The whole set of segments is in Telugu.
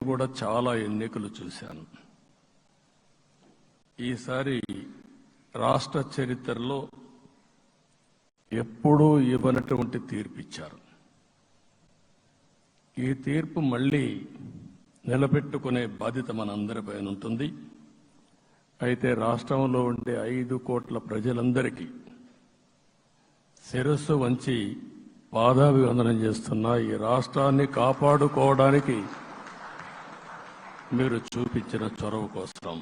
కూడా చాలా ఎన్నికలు చూశాను. ఈసారి రాష్ట్ర చరిత్రలో ఎప్పుడూ ఇవ్వనటువంటి తీర్పు ఇచ్చారు. ఈ తీర్పు మళ్ళీ నిలబెట్టుకునే బాధ్యత మనందరిపైన ఉంటుంది. అయితే రాష్ట్రంలో ఉండే 5 కోట్ల ప్రజలందరికీ శిరస్సు వంచి పాదాభివందనం చేస్తున్నా. ఈ రాష్ట్రాన్ని కాపాడుకోవడానికి మీరు చూపించిన చొరవ కోసం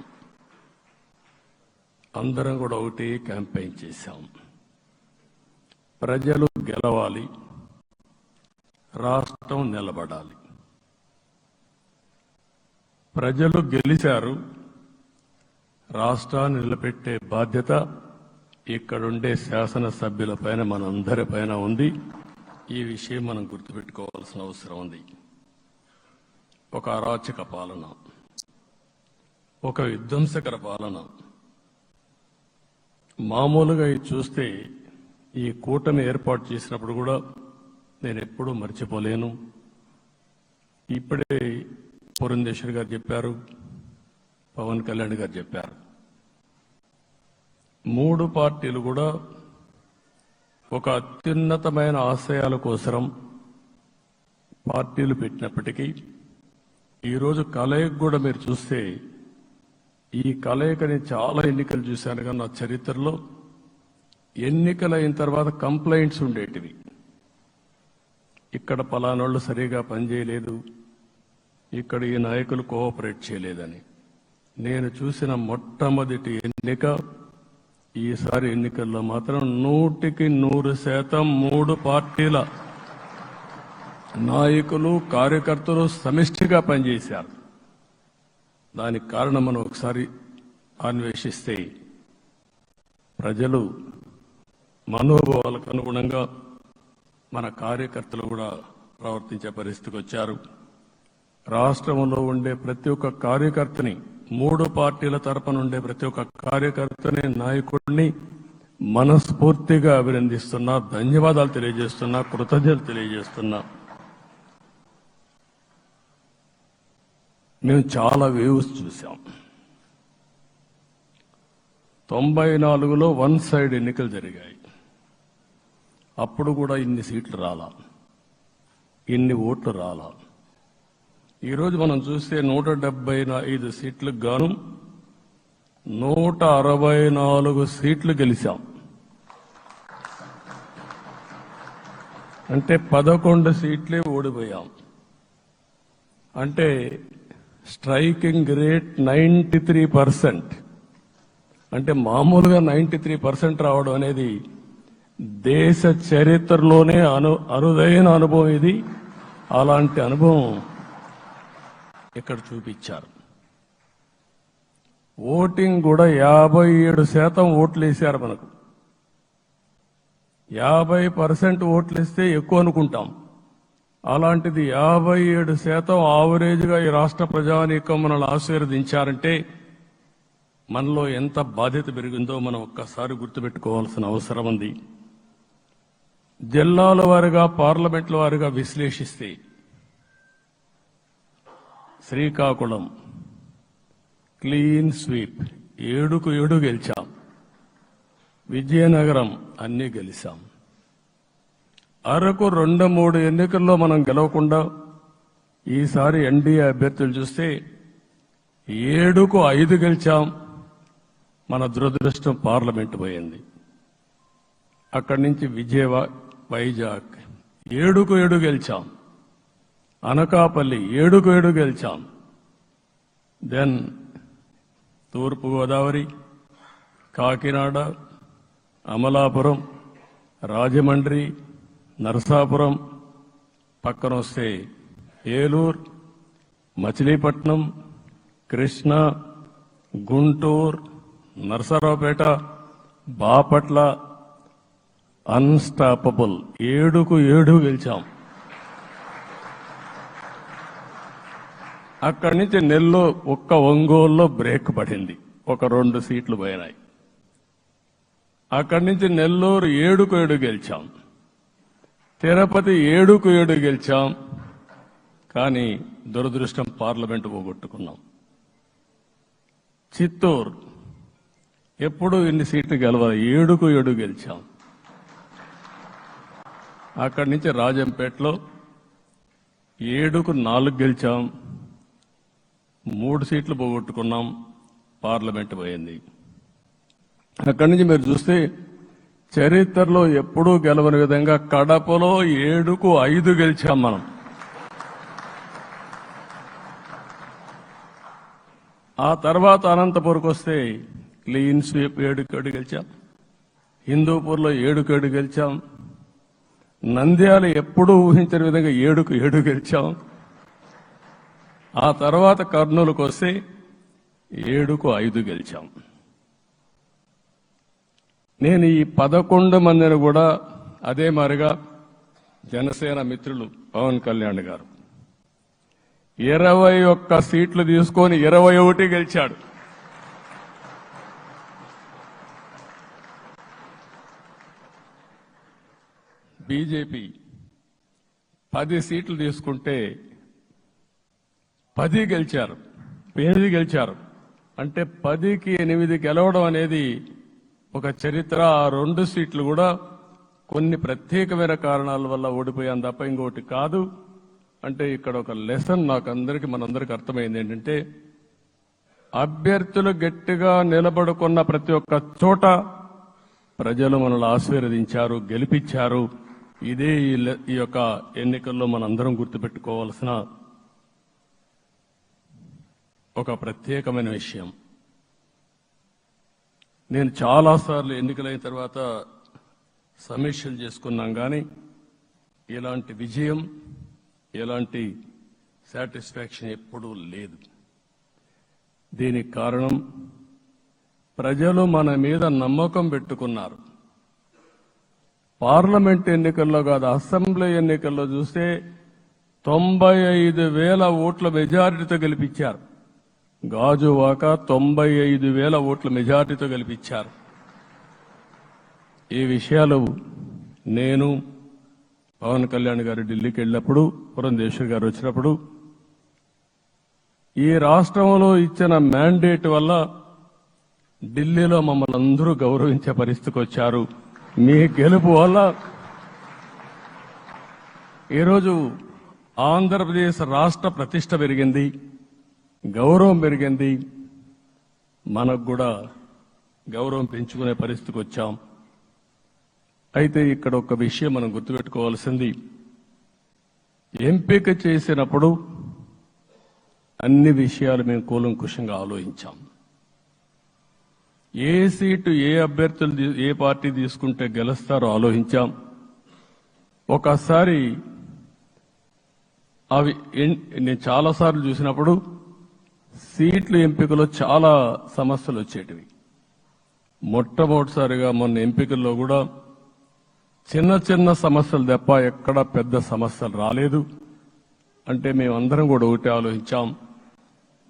అందరం కూడా ఒకటి క్యాంపెయిన్ చేశాం. ప్రజలు గెలవాలి, రాష్ట్రం నిలబడాలి. ప్రజలు గెలిచారు, రాష్ట్రాన్ని నిలబెట్టే బాధ్యత ఇక్కడుండే శాసనసభ్యులపైన మనందరిపైన ఉంది. ఈ విషయం మనం గుర్తుపెట్టుకోవాల్సిన అవసరం ఉంది. ఒక అరాచక పాలన, ఒక విధ్వంసకర పాలన. మామూలుగా ఇది చూస్తే ఈ కూటమి ఏర్పాటు చేసినప్పుడు కూడా నేను ఎప్పుడూ మర్చిపోలేను. ఇప్పుడే పురంధేశ్వరి గారు చెప్పారు, పవన్ కళ్యాణ్ గారు చెప్పారు. 3 పార్టీలు కూడా ఒక అత్యున్నతమైన ఆశయాల కోసం పార్టీలు పెట్టినప్పటికీ ఈరోజు కలయిక కూడా మీరు చూస్తే, ఈ కలయికని చాలా ఎన్నికలు చూశాను కానీ నా చరిత్రలో ఎన్నికలైన తర్వాత కంప్లైంట్స్ ఉండేటివి. ఇక్కడ పలానోళ్ళు సరిగా పనిచేయలేదు, ఇక్కడ ఈ నాయకులు కోఆపరేట్ చేయలేదని. నేను చూసిన మొట్టమొదటి ఎన్నిక ఈసారి ఎన్నికల్లో మాత్రం 100% 3 పార్టీల నాయకులు కార్యకర్తలు సమిష్టిగా పనిచేశారు. దానికి కారణం మనం ఒకసారి అన్వేషిస్తే ప్రజలు మనోభావాలకు అనుగుణంగా మన కార్యకర్తలు కూడా ప్రవర్తించే పరిస్థితికి వచ్చారు. రాష్ట్రంలో ఉండే ప్రతి ఒక్క కార్యకర్తని, 3 పార్టీల తరపున ఉండే ప్రతి ఒక్క కార్యకర్తని, నాయకుడిని మనస్ఫూర్తిగా అభినందిస్తున్నా, ధన్యవాదాలు తెలియజేస్తున్నా, కృతజ్ఞతలు తెలియజేస్తున్నా. మేము చాలా వేవ్స్ చూసాం. 94లో 1 సైడ్ ఎన్నికలు జరిగాయి. అప్పుడు కూడా ఇన్ని సీట్లు రాలా, ఇన్ని ఓట్లు రాలా. ఈరోజు మనం చూస్తే 175 సీట్లకు గాను 164 సీట్లు గెలిచాం. అంటే 11 సీట్లే ఓడిపోయాం. అంటే స్ట్రైకింగ్ రేట్ 93%. అంటే మామూలుగా 93% రావడం అనేది దేశ చరిత్రలోనే అరుదైన అనుభవం ఇది. అలాంటి అనుభవం ఇక్కడ చూపించారు. ఓటింగ్ కూడా 57% ఓట్లు వేశారు. మనకు 50% ఓట్లు ఇస్తే ఎక్కువ అనుకుంటాం. అలాంటిది 57% ఆవరేజ్గా ఈ రాష్ట్ర ప్రజానీకం మనల్ని ఆశీర్వదించారంటే మనలో ఎంత బాధ్యత పెరిగిందో మనం ఒక్కసారి గుర్తుపెట్టుకోవాల్సిన అవసరం ఉంది. జిల్లాల వారీగా, పార్లమెంట్ల వారీగా విశ్లేషిస్తే శ్రీకాకుళం క్లీన్ స్వీప్, 7కు 7 గెలిచాం. విజయనగరం అన్నీ గెలిచాం. అరకు 2-3 ఎన్నికల్లో మనం గెలవకుండా ఈసారి ఎన్డీఏ అభ్యర్థులు చూస్తే 7కు 5 గెలిచాం. మన దురదృష్టం పార్లమెంట్ పోయింది. అక్కడి నుంచి వైజాగ్ 7కు 7 గెలిచాం. అనకాపల్లి 7కు 7 గెలిచాం. దెన్ తూర్పుగోదావరి, కాకినాడ, అమలాపురం, రాజమండ్రి, నరసాపురం, పక్కన వస్తే ఏలూరు, మచిలీపట్నం, కృష్ణా, గుంటూరు, నరసరావుపేట, బాపట్ల అన్స్టాపబుల్ 7కు 7 గెలిచాం. అక్కడి నుంచి ఒక్క ఒంగోలులో బ్రేక్ పడింది, ఒక 2 సీట్లు పోయినాయి. అక్కడి నుంచి నెల్లూరు 7కు 7 గెలిచాం. తిరుపతి 7కు 7 గెలిచాం. కానీ దురదృష్టం పార్లమెంటు పోగొట్టుకున్నాం. చిత్తూరు ఎప్పుడూ ఇన్ని సీట్లు గెలవాలి, 7కు 7 గెలిచాం. అక్కడి నుంచి రాజంపేటలో 7కు 4 గెలిచాం, 3 సీట్లు పోగొట్టుకున్నాం, పార్లమెంట్ పోయింది. అక్కడి నుంచి మీరు చూస్తే చరిత్రలో ఎప్పుడూ గెలవని విధంగా కడపలో 7కు 5 గెలిచాం మనం. ఆ తర్వాత అనంతపురంకి వస్తే క్లీన్ స్వీప్ 7కు 7 గెలిచాం, హిందూపూర్లో 7కు 7 గెలిచాం, నంద్యాల ఎప్పుడూ ఊహించని విధంగా 7కు 7 గెలిచాం. ఆ తర్వాత కర్నూలుకు వస్తే 7కు 5 గెలిచాం. నేను ఈ 11 మందిని కూడా అదే మారిగా జనసేన మిత్రులు పవన్ కళ్యాణ్ గారు 21 సీట్లు తీసుకొని 21 గెలిచాడు. బీజేపీ 10 సీట్లు తీసుకుంటే 10 గెలిచారు, 8 గెలిచారు. అంటే 10కి 8 గెలవడం అనేది ఒక చరిత్ర. ఆ 2 సీట్లు కూడా కొన్ని ప్రత్యేకమైన కారణాల వల్ల ఓడిపోయాం తప్ప ఇంకోటి కాదు. అంటే ఇక్కడ ఒక లెసన్ మనందరికీ అర్థమైంది ఏంటంటే, అభ్యర్థులు గట్టిగా నిలబడుకున్న ప్రతి ఒక్క చోట ప్రజలు మనల్ని ఆశీర్వదించారు, గెలిపించారు. ఇదే ఈ యొక్క ఎన్నికల్లో మనందరం గుర్తుపెట్టుకోవాల్సిన ఒక ప్రత్యేకమైన విషయం. నేను చాలాసార్లు ఎన్నికలైన తర్వాత సమీక్షలు చేసుకున్నాం, కానీ ఇలాంటి విజయం, ఎలాంటి సాటిస్ఫాక్షన్ ఎప్పుడూ లేదు. దీనికి కారణం ప్రజలు మన మీద నమ్మకం పెట్టుకున్నారు. పార్లమెంట్ ఎన్నికల్లో కాదు, అసెంబ్లీ ఎన్నికల్లో చూస్తే 95,000 ఓట్ల మెజారిటీతో గెలిపించారు. గాజువాక 95,000 ఓట్ల మెజారిటీతో గెలిపించారు. ఈ విషయాలు నేను పవన్ కళ్యాణ్ గారు ఢిల్లీకి వెళ్ళినప్పుడు, పురంధేశ్వర్ గారు వచ్చినప్పుడు, ఈ రాష్ట్రంలో ఇచ్చిన మ్యాండేట్ వల్ల ఢిల్లీలో మమ్మల్ని అందరూ గౌరవించే పరిస్థితికి వచ్చారు. మీ గెలుపు వల్ల ఈరోజు ఆంధ్రప్రదేశ్ రాష్ట్ర ప్రతిష్ట పెరిగింది, గౌరవం పెరిగింది. మనకు కూడా గౌరవం పెంచుకునే పరిస్థితికి వచ్చాం. అయితే ఇక్కడ ఒక విషయం మనం గుర్తుపెట్టుకోవాల్సింది, ఎంపిక చేసినప్పుడు అన్ని విషయాలు మేము కూలంకుషంగా ఆలోచించాం. ఏ సీటు ఏ అభ్యర్థులు ఏ పార్టీ తీసుకుంటే గెలుస్తారో ఆలోచించాం. ఒకసారి అవి నేను చాలాసార్లు చూసినప్పుడు సీట్ల ఎంపికలో చాలా సమస్యలు వచ్చేటివి. మొట్టమొదటిసారిగా మొన్న ఎంపికల్లో కూడా చిన్న చిన్న సమస్యలు తప్ప ఎక్కడ పెద్ద సమస్యలు రాలేదు. అంటే మేమందరం కూడా ఒకటి ఆలోచించాం,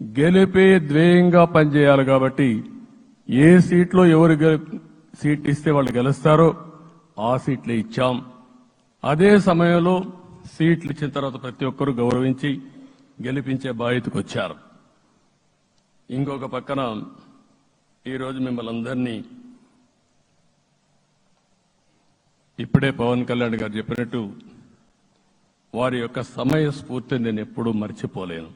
గెలిపే ధ్యేయంగా పనిచేయాలి. కాబట్టి ఏ సీట్లో ఎవరు సీట్ ఇస్తే వాళ్ళు గెలుస్తారో ఆ సీట్లే ఇచ్చాం. అదే సమయంలో సీట్లు ఇచ్చిన తర్వాత ప్రతి ఒక్కరూ గౌరవించి గెలిపించే బాధ్యతకు వచ్చారు. ఇంకొక పక్కన ఈరోజు మిమ్మల్ని అందరినీ ఇప్పుడే పవన్ కళ్యాణ్ గారు చెప్పినట్టు వారి యొక్క సమయ స్ఫూర్తిని నేను ఎప్పుడూ మర్చిపోలేను.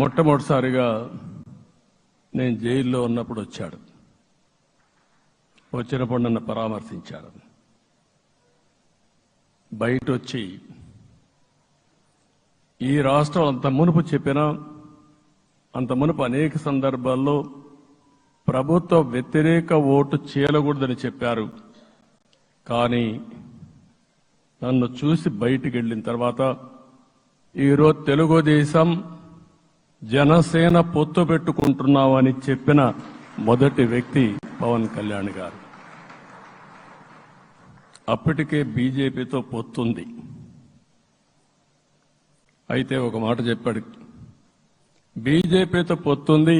మొట్టమొదటిసారిగా నేను జైల్లో ఉన్నప్పుడు వచ్చాడు. వచ్చినప్పుడు నన్ను పరామర్శించాడు. బయట వచ్చి ఈ రాష్ట్రం అంత మునుపు చెప్పినా, అంత మునుపు అనేక సందర్భాల్లో ప్రభుత్వ వ్యతిరేక ఓటు చేయకూడదని చెప్పారు. కానీ నన్ను చూసి బయటికి వెళ్ళిన తర్వాత ఈరోజు తెలుగుదేశం జనసేన పొత్తు పెట్టుకుంటున్నామని చెప్పిన మొదటి వ్యక్తి పవన్ కళ్యాణ్ గారు. అప్పటికే బీజేపీతో పొత్తుంది. అయితే ఒక మాట చెప్పాడు, బీజేపీతో పొత్తుంది,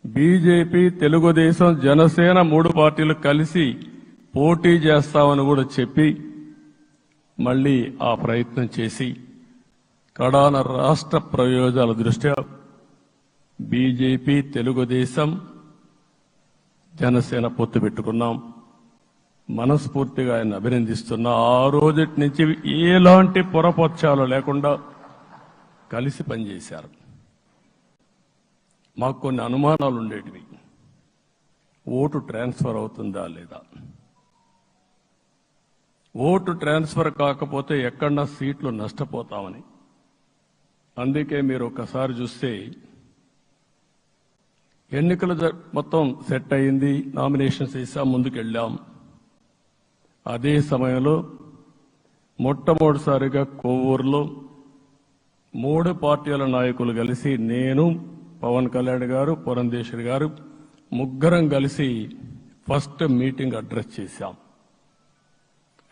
బీజేపీ తెలుగుదేశం జనసేన 3 పార్టీలు కలిసి పోటీ చేస్తామని కూడా చెప్పి మళ్ళీ ఆ ప్రయత్నం చేసి కడాన రాష్ట్ర ప్రయోజనాల దృష్ట్యా బీజేపీ, తెలుగుదేశం, జనసేన పొత్తు పెట్టుకున్నాం. మనస్ఫూర్తిగా ఆయన అభినందిస్తున్నా. ఆ రోజటి నుంచి ఎలాంటి పొరపక్షాలు లేకుండా కలిసి పనిచేశారు. మాకు కొన్ని అనుమానాలు ఉండేటివి. ఓటు ట్రాన్స్ఫర్ అవుతుందా లేదా, ఓటు ట్రాన్స్ఫర్ కాకపోతే ఎక్కడన్నా సీట్లు నష్టపోతామని. అందుకే మీరు ఒక్కసారి చూస్తే ఎన్నికలు మొత్తం సెట్ అయింది, నామినేషన్స్ వేసాం, ముందుకెళ్ళాం. అదే సమయంలో మొట్టమొదటిసారిగా కొవ్వూరులో 3 పార్టీల నాయకులు కలిసి, నేను, పవన్ కళ్యాణ్ గారు, పురంధేశ్వరి గారు, ముగ్గురం కలిసి ఫస్ట్ మీటింగ్ అడ్రస్ చేశాం.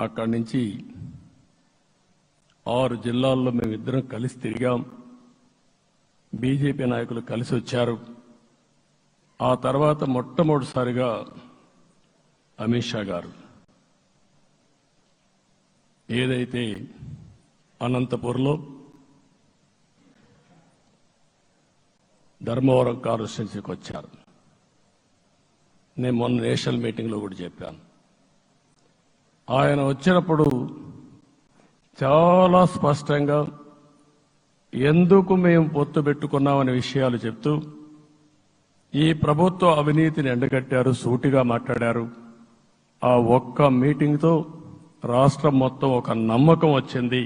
అక్కడి నుంచి 6 జిల్లాల్లో మేమిద్దరం కలిసి తిరిగాం. బీజేపీ నాయకులు కలిసి వచ్చారు. ఆ తర్వాత మొట్టమొదటిసారిగా అమిత్ షా గారు ఏదైతే అనంతపూర్లో ధర్మవరం కాన్స్టిట్యున్సీకి వచ్చారు. నేను మొన్న నేషనల్ మీటింగ్లో కూడా చెప్పాను. ఆయన వచ్చినప్పుడు చాలా స్పష్టంగా ఎందుకు మేము పొత్తు పెట్టుకున్నామనే విషయాలు చెప్తూ ఈ ప్రభుత్వ అవినీతిని ఎండగట్టారు, సూటిగా మాట్లాడారు. ఆ ఒక్క మీటింగ్తో రాష్ట్రం మొత్తం ఒక నమ్మకం వచ్చింది.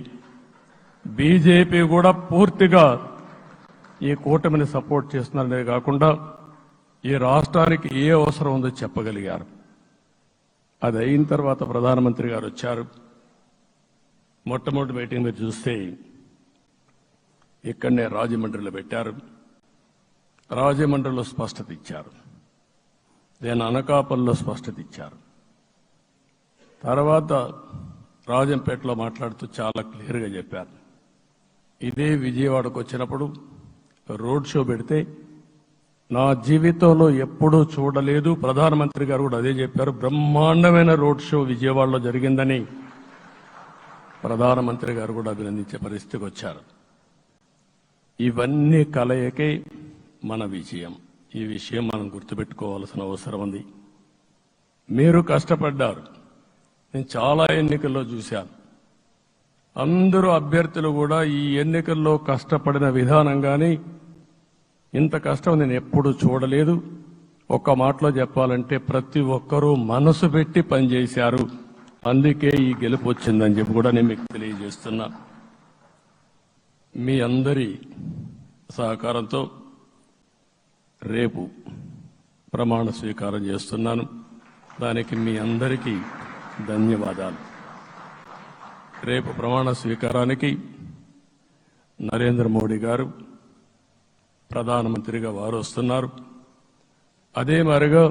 బీజేపీ కూడా పూర్తిగా ఈ కూటమిని సపోర్ట్ చేస్తున్నారనే కాకుండా ఈ రాష్ట్రానికి ఏ అవసరం ఉందో చెప్పగలిగారు. అది అయిన తర్వాత ప్రధానమంత్రి గారు వచ్చారు. మొట్టమొదటి మీటింగ్ మీరు చూస్తే ఇక్కడనే రాజమండ్రిలో పెట్టారు. రాజమండ్రిలో స్పష్టత ఇచ్చారు. నేను అనకాపల్లిలో స్పష్టత ఇచ్చారు. తర్వాత రాజంపేటలో మాట్లాడుతూ చాలా క్లియర్గా చెప్పారు. ఇదే విజయవాడకు వచ్చినప్పుడు రోడ్ షో పెడితే నా జీవితంలో ఎప్పుడూ చూడలేదు, ప్రధానమంత్రి గారు కూడా అదే చెప్పారు, బ్రహ్మాండమైన రోడ్ షో విజయవాడలో జరిగిందని ప్రధానమంత్రి గారు కూడా అభినందించే పరిస్థితికి వచ్చారు. ఇవన్నీ కలయికే మన విజయం. ఈ విషయం మనం గుర్తుపెట్టుకోవాల్సిన అవసరం ఉంది. మీరు కష్టపడ్డారు. నేను చాలా ఎన్నికల్లో చూశాను. అందరూ అభ్యర్థులు కూడా ఈ ఎన్నికల్లో కష్టపడిన విధానం కానీ ఇంత కష్టం నేను ఎప్పుడూ చూడలేదు. ఒక్క మాటలో చెప్పాలంటే ప్రతి ఒక్కరూ మనసు పెట్టి పనిచేశారు. అందుకే ఈ గెలుపు వచ్చిందని చెప్పి కూడా నేను మీకు తెలియజేస్తున్నా. మీ అందరి సహకారంతో రేపు ప్రమాణ స్వీకారం చేస్తున్నాను. దానికి మీ అందరికీ ధన్యవాదాలు. రేపు ప్రమాణ స్వీకారానికి నరేంద్ర మోడీ గారు ప్రధానమంత్రిగా వారు వస్తున్నారు. అదే మరిగా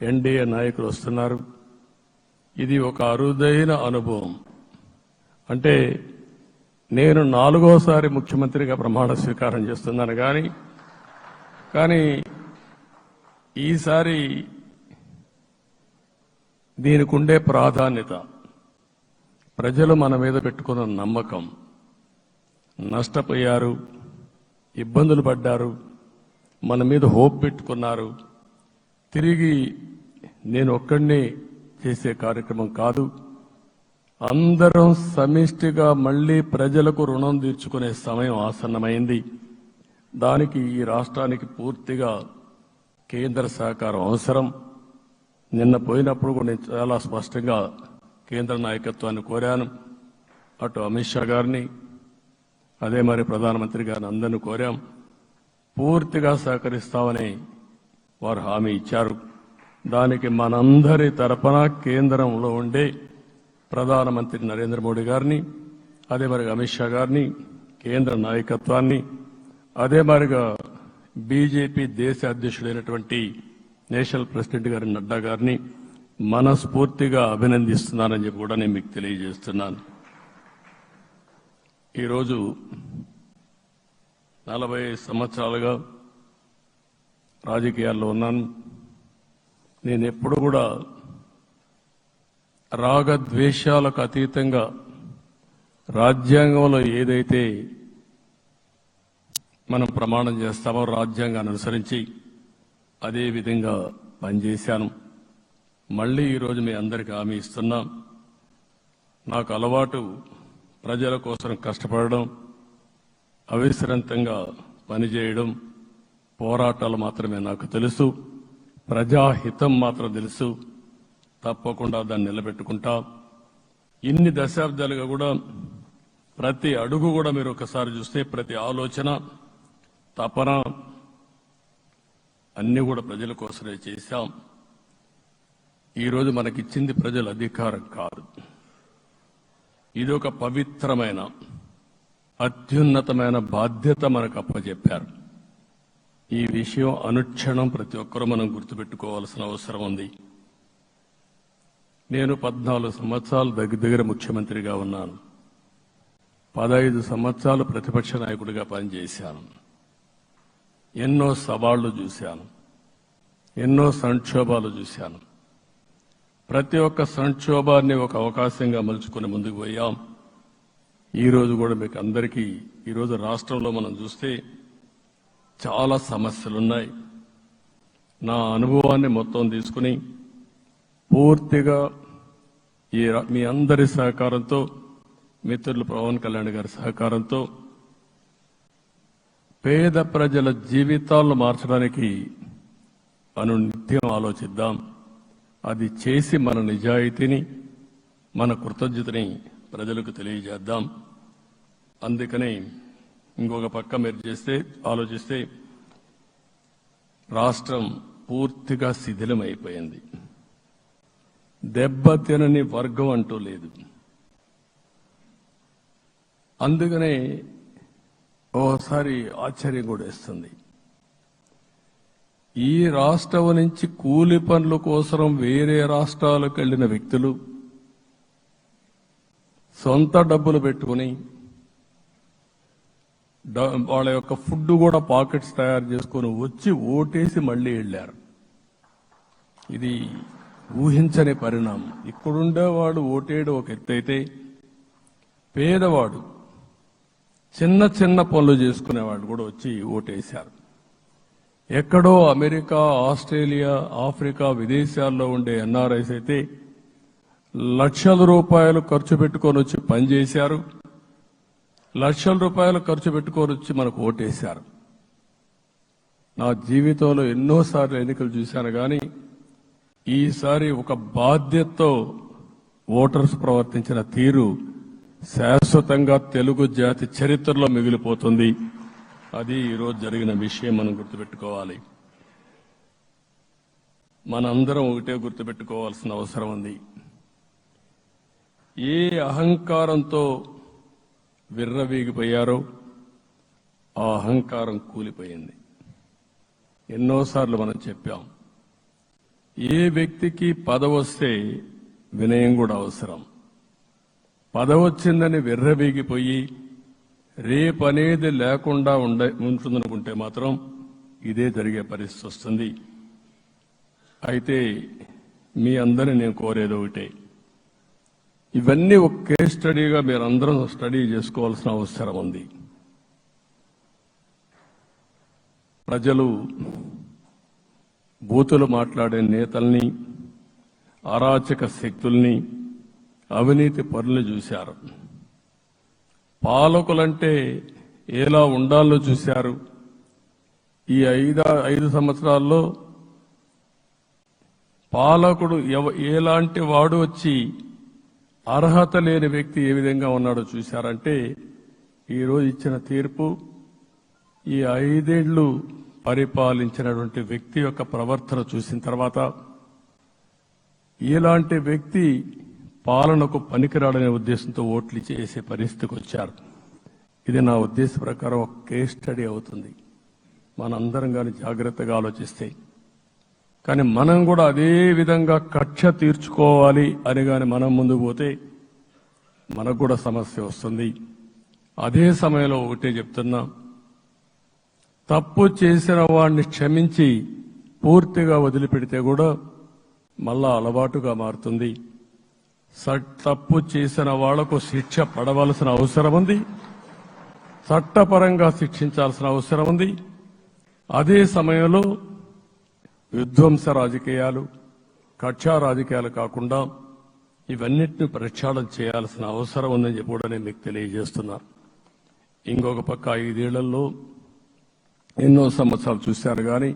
ఎన్డీఏ నాయకులు వస్తున్నారు. ఇది ఒక అరుదైన అనుభవం. అంటే నేను 4వసారి ముఖ్యమంత్రిగా ప్రమాణ స్వీకారం చేస్తున్నాను కానీ ఈసారి దీనికి ఉండే ప్రాధాన్యత, ప్రజలు మన మీద పెట్టుకున్న నమ్మకం, నష్టపోయారు, ఇబ్బందులు పడ్డారు, మన మీద హోప్ పెట్టుకున్నారు. తిరిగి నేను ఒక్కడినే చేసే కార్యక్రమం కాదు. అందరం సమిష్టిగా మళ్లీ ప్రజలకు రుణం తీర్చుకునే సమయం ఆసన్నమైంది. దానికి ఈ రాష్ట్రానికి పూర్తిగా కేంద్ర సహకారం అవసరం. నిన్న పోయినప్పుడు కూడా నేను చాలా స్పష్టంగా కేంద్ర నాయకత్వాన్ని కోరాను. అటు అమిత్ షా గారిని, అదే మరి ప్రధానమంత్రి గారిని అందరినీ కోరాం. పూర్తిగా సహకరిస్తామని వారు హామీ ఇచ్చారు. దానికి మనందరి తరపున కేంద్రంలో ఉండే ప్రధానమంత్రి నరేంద్ర మోడీ గారిని, అదే మరి అమిత్ షా గారిని, కేంద్ర నాయకత్వాన్ని, అదే మరిగా బీజేపీ దేశ అధ్యక్షుడైనటువంటి నేషనల్ ప్రెసిడెంట్ గారి నడ్డా గారిని మనస్ఫూర్తిగా అభినందిస్తున్నానని చెప్పి కూడా నేను మీకు తెలియజేస్తున్నాను. ఈరోజు 40 సంవత్సరాలుగా రాజకీయాల్లో ఉన్నాను. నేను ఎప్పుడు కూడా రాగద్వేషాలకు అతీతంగా రాజ్యాంగంలో ఏదైతే మనం ప్రమాణం చేస్తామో రాజ్యాంగాన్ని అనుసరించి అదే విధంగా పనిచేశాను. మళ్ళీ ఈరోజు మీ అందరికీ హామీ ఇస్తున్నాం. నాకు అలవాటు ప్రజల కోసం కష్టపడడం, అవిశ్రాంతంగా పనిచేయడం, పోరాటాలు మాత్రమే నాకు తెలుసు. ప్రజాహితం మాత్రం తెలుసు. తప్పకుండా దాన్ని నిలబెట్టుకుంటా. ఇన్ని దశాబ్దాలుగా కూడా ప్రతి అడుగు కూడా మీరు ఒకసారి చూస్తే ప్రతి ఆలోచన, తపన అన్ని కూడా ప్రజల కోసమే చేశాం. ఈరోజు మనకిచ్చింది ప్రజల అధికారం కాదు. ఇది ఒక పవిత్రమైన అత్యున్నతమైన బాధ్యత మనకు అప్పచెప్పారు. ఈ విషయం అనుక్షణం ప్రతి ఒక్కరూ మనం గుర్తుపెట్టుకోవాల్సిన అవసరం ఉంది. నేను 14 సంవత్సరాలు దగ్గర ముఖ్యమంత్రిగా ఉన్నాను. 15 సంవత్సరాలు ప్రతిపక్ష నాయకుడిగా పనిచేశాను. ఎన్నో సవాళ్లు చూశాను, ఎన్నో సంక్షోభాలు చూశాను. ప్రతి ఒక్క సంక్షోభాన్ని ఒక అవకాశంగా మలుచుకుని ముందుకు పోయాం. ఈరోజు కూడా మీకు అందరికీ ఈరోజు రాష్ట్రంలో మనం చూస్తే చాలా సమస్యలున్నాయి. నా అనుభవాన్ని మొత్తం తీసుకుని పూర్తిగా మీ అందరి సహకారంతో, మిత్రులు పవన్ కళ్యాణ్ గారి సహకారంతో పేద ప్రజల జీవితాలను మార్చడానికి అనునిత్యం ఆలోచిద్దాం. అది చేసి మన నిజాయితీని, మన కృతజ్ఞతని ప్రజలకు తెలియజేద్దాం. అందుకని ఇంకొక పక్క మీరు ఆలోచిస్తే రాష్ట్రం పూర్తిగా శిథిలమైపోయింది. దెబ్బతినని వర్గం అంటూ లేదు. అందుకనే ఓసారి ఆశ్చర్యం కూడా ఇస్తుంది. ఈ రాష్ట్రం నుంచి కూలి పనుల కోసం వేరే రాష్ట్రాలకు వెళ్లిన వ్యక్తులు సొంత డబ్బులు పెట్టుకుని వాళ్ళ యొక్క ఫుడ్ కూడా పాకెట్స్ తయారు చేసుకుని వచ్చి ఓటేసి మళ్లీ వెళ్లారు. ఇది ఊహించని పరిణామం. ఇక్కడుండేవాడు ఓటేయడం ఒక ఎత్తైతే, పేదవాడు చిన్న చిన్న పనులు చేసుకునేవాడు కూడా వచ్చి ఓటేశారు. ఎక్కడో అమెరికా, ఆస్ట్రేలియా, ఆఫ్రికా విదేశాల్లో ఉండే ఎన్ఆర్ఐస్ అయితే లక్షల రూపాయలు ఖర్చు పెట్టుకొని వచ్చి పనిచేశారు. లక్షల రూపాయలు ఖర్చు పెట్టుకొని వచ్చి మనకు ఓటేశారు. నా జీవితంలో ఎన్నోసార్లు ఎన్నికలు చూశాను, కానీ ఈసారి ఒక బాధ్యతతో ఓటర్స్ ప్రవర్తించిన తీరు శాశ్వతంగా తెలుగు జాతి చరిత్రలో మిగిలిపోతుంది. అది ఈరోజు జరిగిన విషయం మనం గుర్తుపెట్టుకోవాలి. మనందరం ఒకటే గుర్తుపెట్టుకోవాల్సిన అవసరం ఉంది. ఏ అహంకారంతో విర్రవీగిపోయారో ఆ అహంకారం కూలిపోయింది. ఎన్నోసార్లు మనం చెప్పాం, ఏ వ్యక్తికి పదవొస్తే వినయం కూడా అవసరం. పదవొచ్చిందని విర్రవీగిపోయి రేపనేది లేకుండా ఉంటుందనుకుంటే మాత్రం ఇదే జరిగే పరిస్థితి వస్తుంది. అయితే మీ అందరినీ నేను కోరేది ఒకటే, ఇవన్నీ ఒక కేస్ స్టడీగా మీరందరం స్టడీ చేసుకోవాల్సిన అవసరం ఉంది. ప్రజలు బూతులు మాట్లాడే నేతల్ని, అరాచక శక్తుల్ని, అవినీతి పరుల్ని చూశారు. పాలకులంటే ఎలా ఉండాలో చూశారు. ఈ 5 సంవత్సరాల్లో పాలకుడు ఎలాంటి వాడు వచ్చి అర్హత లేని వ్యక్తి ఏ విధంగా ఉన్నాడో చూశారంటే, ఈరోజు ఇచ్చిన తీర్పు ఈ 5 ఏళ్లు పరిపాలించినటువంటి వ్యక్తి యొక్క ప్రవర్తన చూసిన తర్వాత ఇలాంటి వ్యక్తి పాలనకు పనికిరాడనే ఉద్దేశంతో ఓట్లు చేసే పరిస్థితికి వచ్చారు. ఇది నా ఉద్దేశ ప్రకారం ఒక కేస్ స్టడీ అవుతుంది, మనందరం కానీ జాగ్రత్తగా ఆలోచిస్తే. కానీ మనం కూడా అదే విధంగా కక్ష తీర్చుకోవాలి అని కానీ మనం ముందుకు పోతే మనకు కూడా సమస్య వస్తుంది. అదే సమయంలో ఒకటే చెప్తున్నా, తప్పు చేసిన వాడిని క్షమించి పూర్తిగా వదిలిపెడితే కూడా మళ్ళా అలవాటుగా మారుతుంది. తప్పు చేసిన వాళ్లకు శిక్ష పడవలసిన అవసరం ఉంది, చట్టపరంగా శిక్షించాల్సిన అవసరం ఉంది. అదే సమయంలో విధ్వంస రాజకీయాలు, కక్షా రాజకీయాలు కాకుండా ఇవన్నిటిని ప్రక్షాళన చేయాల్సిన అవసరం ఉందని చెప్పి కూడా నేను మీకు తెలియజేస్తున్నా. ఇంకొక పక్క 5 ఏళ్లలో ఎన్నో సంవత్సరాలు చూశారు కానీ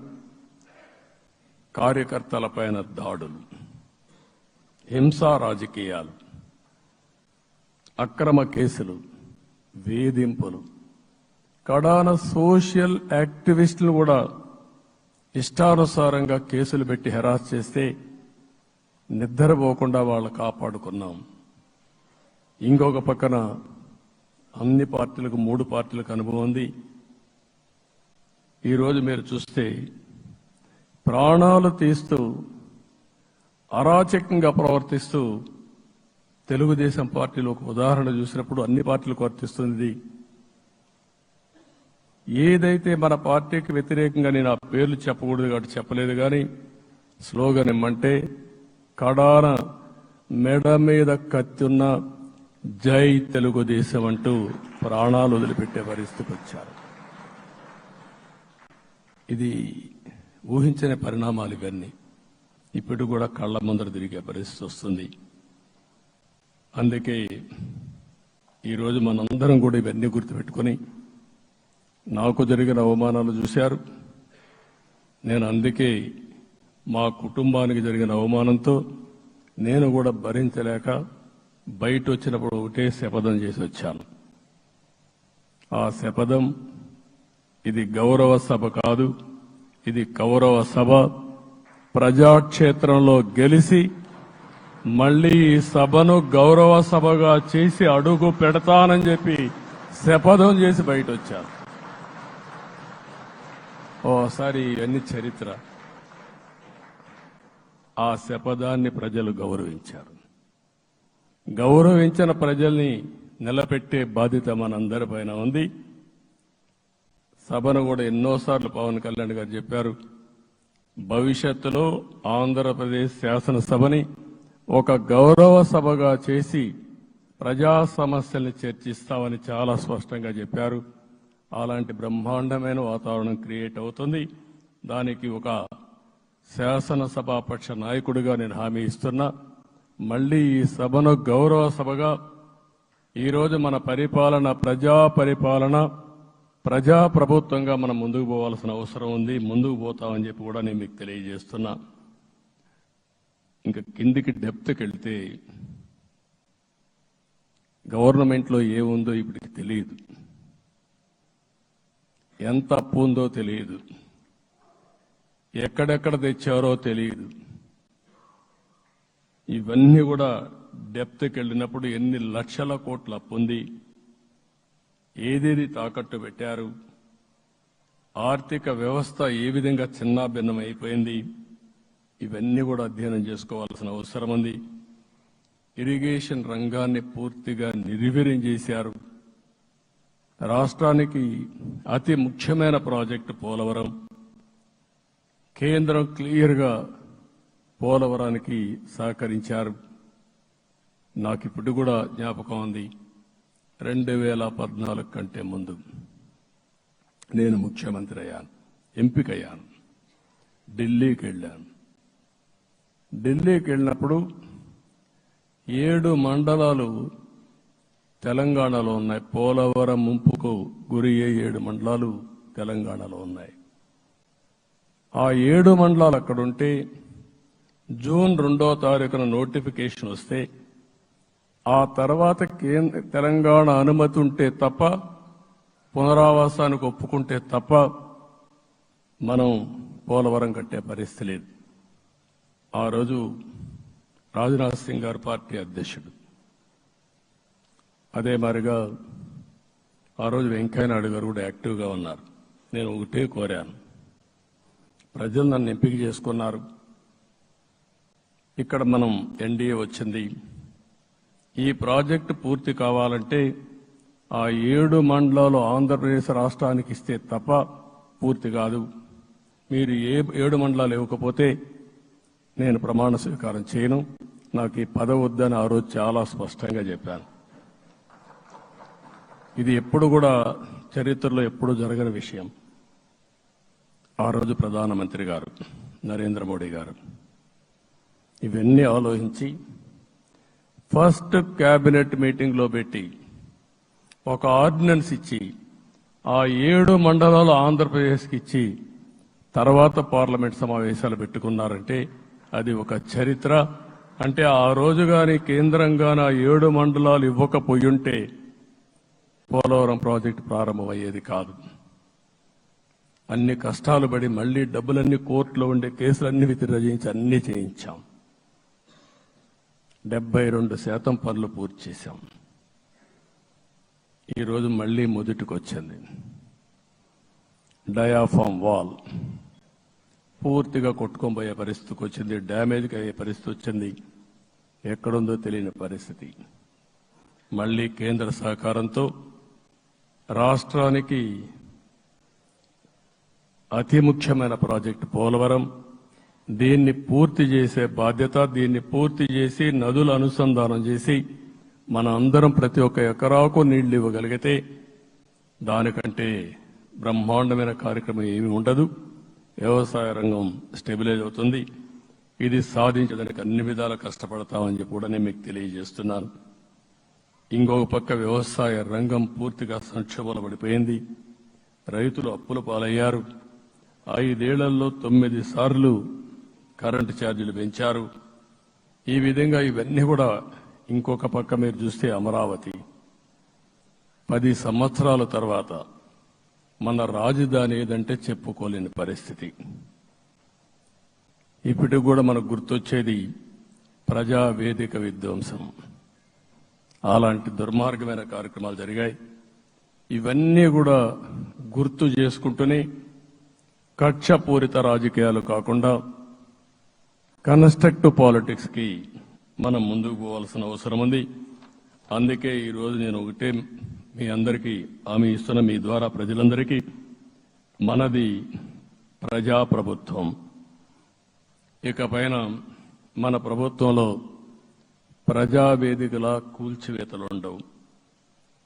కార్యకర్తలపైన దాడులు, హింసా రాజకీయాలు, అక్రమ కేసులు, వేధింపులు, కడాన సోషల్ యాక్టివిస్టులు కూడా ఇష్టానుసారంగా కేసులు పెట్టి హెరాస్ చేస్తే నిద్రపోకుండా వాళ్ళు కాపాడుకున్నాం. ఇంకొక పక్కన అన్ని పార్టీలకు 3 పార్టీలకు అనుభవం ఉంది. ఈరోజు మీరు చూస్తే ప్రాణాలు తీస్తూ అరాచకంగా ప్రవర్తిస్తూ తెలుగుదేశం పార్టీలో ఒక ఉదాహరణ చూసినప్పుడు అన్ని పార్టీలకు వర్తిస్తుంది. ఏదైతే మన పార్టీకి వ్యతిరేకంగా నేను ఆ పేర్లు చెప్పకూడదు కాబట్టి చెప్పలేదు కానీ స్లోగన్ ఏమంటే కడాన మెడ మీద కత్తున్న జై తెలుగుదేశం అంటూ ప్రాణాలు వదిలిపెట్టే పరిస్థితికి వచ్చారు. ఇది ఊహించని పరిణామాలు ఇవన్నీ. ఇప్పుడు కూడా కళ్ల ముందర తిరిగే పరిస్థితి వస్తుంది. అందుకే ఈరోజు మనందరం కూడా ఇవన్నీ గుర్తుపెట్టుకొని, నాకు జరిగిన అవమానాలు చూశారు. నేను అందుకే మా కుటుంబానికి జరిగిన అవమానంతో నేను కూడా భరించలేక బయట వచ్చినప్పుడు ఒకటే శపథం చేసి వచ్చాను. ఆ శపథం ఇది గౌరవ సభ కాదు, ఇది కౌరవ సభ. ప్రజాక్షేత్రంలో గెలిచి మళ్లీ ఈ సభను గౌరవ సభగా చేసి అడుగు పెడతానని చెప్పి శపథం చేసి బయట వచ్చాను. ఓసారి ఇవన్నీ చరిత్ర. ఆ శపథాన్ని ప్రజలు గౌరవించారు. గౌరవించిన ప్రజల్ని నిలబెట్టే బాధ్యత మనందరిపైన ఉంది. సభను కూడా ఎన్నోసార్లు పవన్ కళ్యాణ్ గారు చెప్పారు, భవిష్యత్తులో ఆంధ్రప్రదేశ్ శాసనసభని ఒక గౌరవ సభగా చేసి ప్రజా సమస్యల్ని చర్చిస్తామని చాలా స్పష్టంగా చెప్పారు. అలాంటి బ్రహ్మాండమైన వాతావరణం క్రియేట్ అవుతుంది. దానికి ఒక శాసనసభాపక్ష నాయకుడిగా నేను హామీ ఇస్తున్నా. మళ్లీ ఈ సభను గౌరవ సభగా, ఈరోజు మన పరిపాలన ప్రజా పరిపాలన, ప్రజా ప్రభుత్వంగా మనం ముందుకు పోవాల్సిన అవసరం ఉంది. ముందుకు పోతామని చెప్పి కూడా నేను మీకు తెలియజేస్తున్నా. ఇంకా కిందికి డెప్త్కి వెళ్తే గవర్నమెంట్లో ఏముందో ఇప్పటికి తెలియదు, ఎంత అప్పు ఉందో తెలియదు, ఎక్కడెక్కడ తెచ్చారో తెలియదు. ఇవన్నీ కూడా డెప్త్కి వెళ్ళినప్పుడు ఎన్ని లక్షల కోట్ల అప్పు ఉంది, ఏదేది తాకట్టు పెట్టారు, ఆర్థిక వ్యవస్థ ఏ విధంగా చిన్నాభిన్నం అయిపోయింది, ఇవన్నీ కూడా అధ్యయనం చేసుకోవాల్సిన అవసరం ఉంది. ఇరిగేషన్ రంగాన్ని పూర్తిగా నిర్వీర్యం చేశారు. రాష్ట్రానికి అతి ముఖ్యమైన ప్రాజెక్టు పోలవరం. కేంద్రం క్లియర్గా పోలవరానికి సహకరించారు. నాకు ఇప్పుడు కూడా జ్ఞాపకం ఉంది, 2014 కంటే ముందు నేను ముఖ్యమంత్రి అయ్యాను, ఎంపికయ్యాను, ఢిల్లీకి వెళ్ళాను. ఢిల్లీకి వెళ్ళినప్పుడు 7 మండలాలు తెలంగాణలో ఉన్నాయి. పోలవరం ముంపుకు గురి అయ్యే 7 మండలాలు తెలంగాణలో ఉన్నాయి. ఆ 7 మండలాలు అక్కడుంటే జూన్ 2వ తారీఖున నోటిఫికేషన్ వస్తే ఆ తర్వాత తెలంగాణ అనుమతి ఉంటే తప్ప, పునరావాసానికి ఒప్పుకుంటే తప్ప మనం పోలవరం కట్టే పరిస్థితి లేదు. ఆ రోజు రాజ్నాథ్ సింగ్ గారు పార్టీ అధ్యక్షుడు. అదే మాదిరిగా ఆ రోజు వెంకయ్యనాయుడు గారు కూడా యాక్టివ్గా ఉన్నారు. నేను ఒకటే కోరాను, ప్రజలు నన్ను ఎంపిక చేసుకున్నారు, ఇక్కడ మనం ఎన్డీఏ వచ్చింది, ఈ ప్రాజెక్టు పూర్తి కావాలంటే ఆ 7 మండలాలు ఆంధ్రప్రదేశ్ రాష్ట్రానికి ఇస్తే తప్ప పూర్తి కాదు. మీరు 7 మండలాలు ఇవ్వకపోతే నేను ప్రమాణ స్వీకారం చేయను, నాకు ఈ పదవి వద్దని ఆ రోజు చాలా స్పష్టంగా చెప్పాను. ఇది ఎప్పుడు కూడా చరిత్రలో ఎప్పుడు జరగని విషయం. ఆ రోజు ప్రధానమంత్రి గారు నరేంద్ర మోడీ గారు ఇవన్నీ ఆలోచించి ఫస్ట్ కేబినెట్ మీటింగ్లో పెట్టి ఒక ఆర్డినెన్స్ ఇచ్చి ఆ 7 మండలాలు ఆంధ్రప్రదేశ్కి ఇచ్చి తర్వాత పార్లమెంట్ సమావేశాలు పెట్టుకున్నారంటే అది ఒక చరిత్ర. అంటే ఆ రోజు గాని కేంద్రంగాన 7 మండలాలు ఇవ్వకపోయుంటే పోలవరం ప్రాజెక్టు ప్రారంభమయ్యేది కాదు. అన్ని కష్టాలు పడి మళ్లీ డబ్బులన్నీ కోర్టులో ఉండే కేసులన్నీ విత్డ్రా చేయించి అన్ని చేయించాం. 72% పనులు పూర్తి చేశాం. ఈరోజు మళ్లీ మొదటికి వచ్చింది. డయాఫామ్ వాల్ పూర్తిగా కొట్టుకోబోయే పరిస్థితికి వచ్చింది. డ్యామేజ్కి అయ్యే పరిస్థితి వచ్చింది. ఎక్కడుందో తెలియని పరిస్థితి. మళ్లీ కేంద్ర సహకారంతో రాష్ట్రానికి అతి ముఖ్యమైన ప్రాజెక్టు పోలవరం, దీన్ని పూర్తి చేసే బాధ్యత, దీన్ని పూర్తి చేసి నదుల అనుసంధానం చేసి మన అందరం ప్రతి ఒక్క ఎకరాకు నీళ్లు ఇవ్వగలిగితే దానికంటే బ్రహ్మాండమైన కార్యక్రమం ఏమీ ఉండదు. వ్యవసాయ రంగం స్టెబిలైజ్ అవుతుంది. ఇది సాధించడానికి అన్ని విధాలా కష్టపడతామని చెప్పి కూడా నేను మీకు తెలియజేస్తున్నాను. ఇంకొక పక్క వ్యవసాయ రంగం పూర్తిగా సంక్షోభంలో పడిపోయింది. రైతులు అప్పుల పాలయ్యారు. 5 ఏళ్లలో 9 సార్లు కరెంటు ఛార్జీలు పెంచారు. ఈ విధంగా ఇవన్నీ కూడా ఇంకొక పక్క మీరు చూస్తే అమరావతి 10 సంవత్సరాల తర్వాత మన రాజధాని ఏదంటే చెప్పుకోలేని పరిస్థితి. ఇప్పటికి కూడా మనకు గుర్తొచ్చేది ప్రజావేదిక విధ్వంసం. అలాంటి దుర్మార్గమైన కార్యక్రమాలు జరిగాయి. ఇవన్నీ కూడా గుర్తు చేసుకుంటూనే కక్షపూరిత రాజకీయాలు కాకుండా కన్స్ట్రక్టివ్ పాలిటిక్స్ కి మనం ముందుకు పోవాల్సిన అవసరం ఉంది. అందుకే ఈరోజు నేను ఒకటే మీ అందరికీ హామీ ఇస్తున్న, మీ ద్వారా ప్రజలందరికీ, మనది ప్రజాప్రభుత్వం. ఇకపైన మన ప్రభుత్వంలో ప్రజావేదికల కూల్చివేతలు ఉండవు.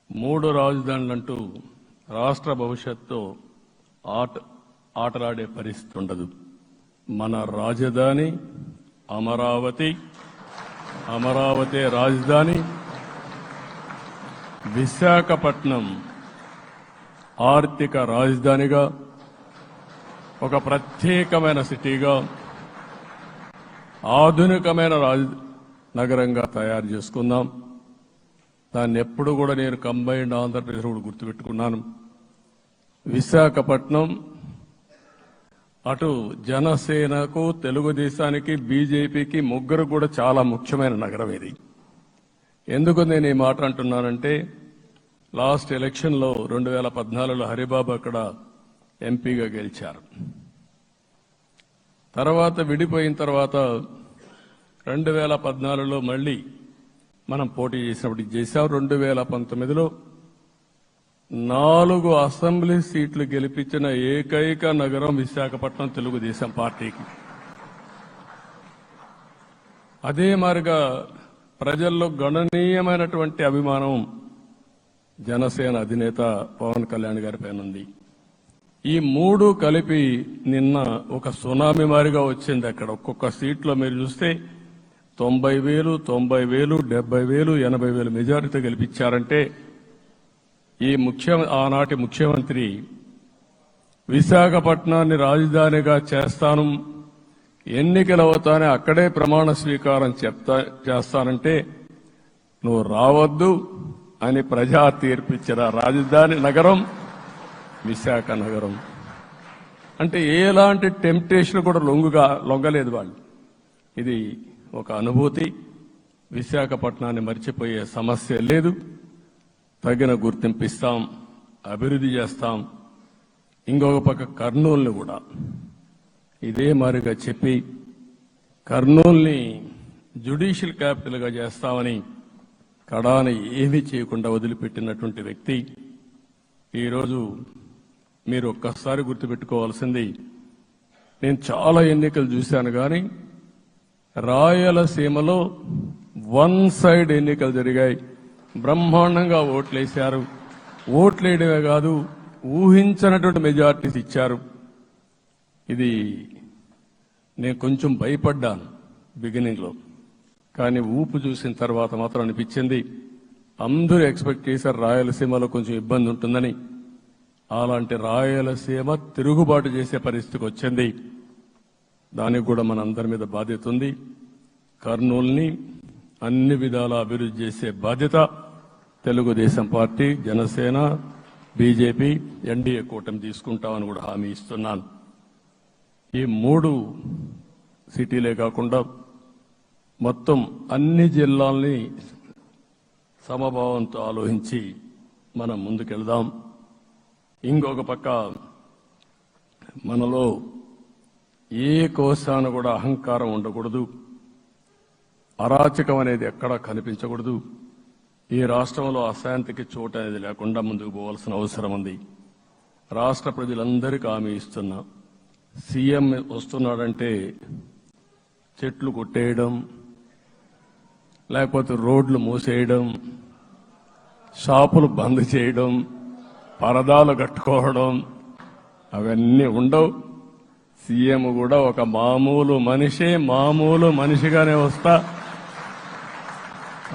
3 రాజధానులంటూ రాష్ట్ర భవిష్యత్తుతో ఆటలాడే పరిస్థితి ఉండదు. మన రాజధాని అమరావతి, అమరావతి రాజధాని. విశాఖపట్నం ఆర్థిక రాజధానిగా, ఒక ప్రత్యేకమైన సిటీగా, ఆధునికమైన నగరంగా తయారు చేసుకుందాం. దాన్ని ఎప్పుడు కూడా నేను కంబైన్డ్ ఆంధ్రప్రదేశ్ కూడా గుర్తుపెట్టుకున్నాను. విశాఖపట్నం అటు జనసేనకు, తెలుగుదేశానికి, బీజేపీకి ముగ్గురు కూడా చాలా ముఖ్యమైన నగరం ఇది. ఎందుకు నేను ఈ మాట అంటున్నానంటే, లాస్ట్ ఎలక్షన్లో 2014లో హరిబాబు అక్కడ ఎంపీగా గెలిచారు. తర్వాత విడిపోయిన తర్వాత 2014లో మళ్లీ మనం పోటీ చేసినప్పుడు చేశాం. 2019లో 4 అసెంబ్లీ సీట్లు గెలిపించిన ఏకైక నగరం విశాఖపట్నం తెలుగుదేశం పార్టీకి. అదే మాదిరిగా ప్రజల్లో గణనీయమైనటువంటి అభిమానం జనసేన అధినేత పవన్ కళ్యాణ్ గారి పైన ఉంది. ఈ 3 కలిపి నిన్న ఒక సునామీ మారిగా వచ్చింది. అక్కడ ఒక్కొక్క సీట్లో మీరు చూస్తే 90,000, 90,000, 70,000, 80,000 మెజారిటీ గెలిపించారంటే ఆనాటి ముఖ్యమంత్రి విశాఖపట్నాన్ని రాజధానిగా చేస్తాను, ఎన్నికలు అవుతానే అక్కడే ప్రమాణ స్వీకారం చేస్తానంటే నువ్వు రావద్దు అని ప్రజా తీర్పిచ్చిన రాజధాని నగరం విశాఖ నగరం. అంటే ఎలాంటి టెంప్టేషన్ కూడా లొంగలేదు వాళ్ళు. ఇది ఒక అనుభూతి. విశాఖపట్నాన్ని మర్చిపోయే సమస్య లేదు. తగిన గుర్తింపు ఇస్తాం, అభివృద్ధి చేస్తాం. ఇంకొక పక్క కర్నూలుని కూడా ఇదే మాదిరిగా చెప్పి కర్నూలుని జ్యుడిషియల్ క్యాపిటల్గా చేస్తామని కడాని ఏమీ చేయకుండా వదిలిపెట్టినటువంటి వ్యక్తి. ఈరోజు మీరు ఒక్కసారి గుర్తుపెట్టుకోవాల్సింది, నేను చాలా ఎన్నికలు చూశాను కానీ రాయలసీమలో వన్ సైడ్ ఎన్నికలు జరిగాయి. బ్రహ్మాండంగా ఓట్లేశారు. ఓట్లేయడమే కాదు, ఊహించనటువంటి మెజార్టీస్ ఇచ్చారు. ఇది నేను కొంచెం భయపడ్డాను బిగినింగ్లో, కానీ ఊపు చూసిన తర్వాత మాత్రం అనిపించింది అందరూ ఎక్స్పెక్ట్ చేశారు రాయలసీమలో కొంచెం ఇబ్బంది ఉంటుందని. అలాంటి రాయలసీమ తిరుగుబాటు చేసే పరిస్థితికి వచ్చింది. దానికి కూడా మనందరి మీద బాధ్యత ఉంది. కర్నూలుని అన్ని విధాలా అభివృద్ధి చేసే బాధ్యత Telugu Desam party, Janasena, BJP, NDA కూటమి తీసుకుంటామని కూడా హామీ ఇస్తున్నాను. ఈ 3 సిటీలే కాకుండా మొత్తం అన్ని జిల్లాల్ని సమభావంతో ఆలోచించి మనం ముందుకెళ్దాం. ఇంకొక పక్క మనలో ఏ కోశాన కూడా అహంకారం ఉండకూడదు, అరాచకం అనేది ఎక్కడా కనిపించకూడదు. ఈ రాష్ట్రంలో అశాంతికి చోటు అనేది లేకుండా ముందుకు పోవాల్సిన అవసరం ఉంది. రాష్ట్ర ప్రజలందరికీ హామీ ఇస్తున్నా, సీఎం వస్తున్నాడంటే చెట్లు కొట్టేయడం, లేకపోతే రోడ్లు మూసేయడం, షాపులు బంద్ చేయడం, పరదాలు కట్టుకోవడం అవన్నీ ఉండవు. సీఎం కూడా ఒక మామూలు మనిషిగానే వస్తా,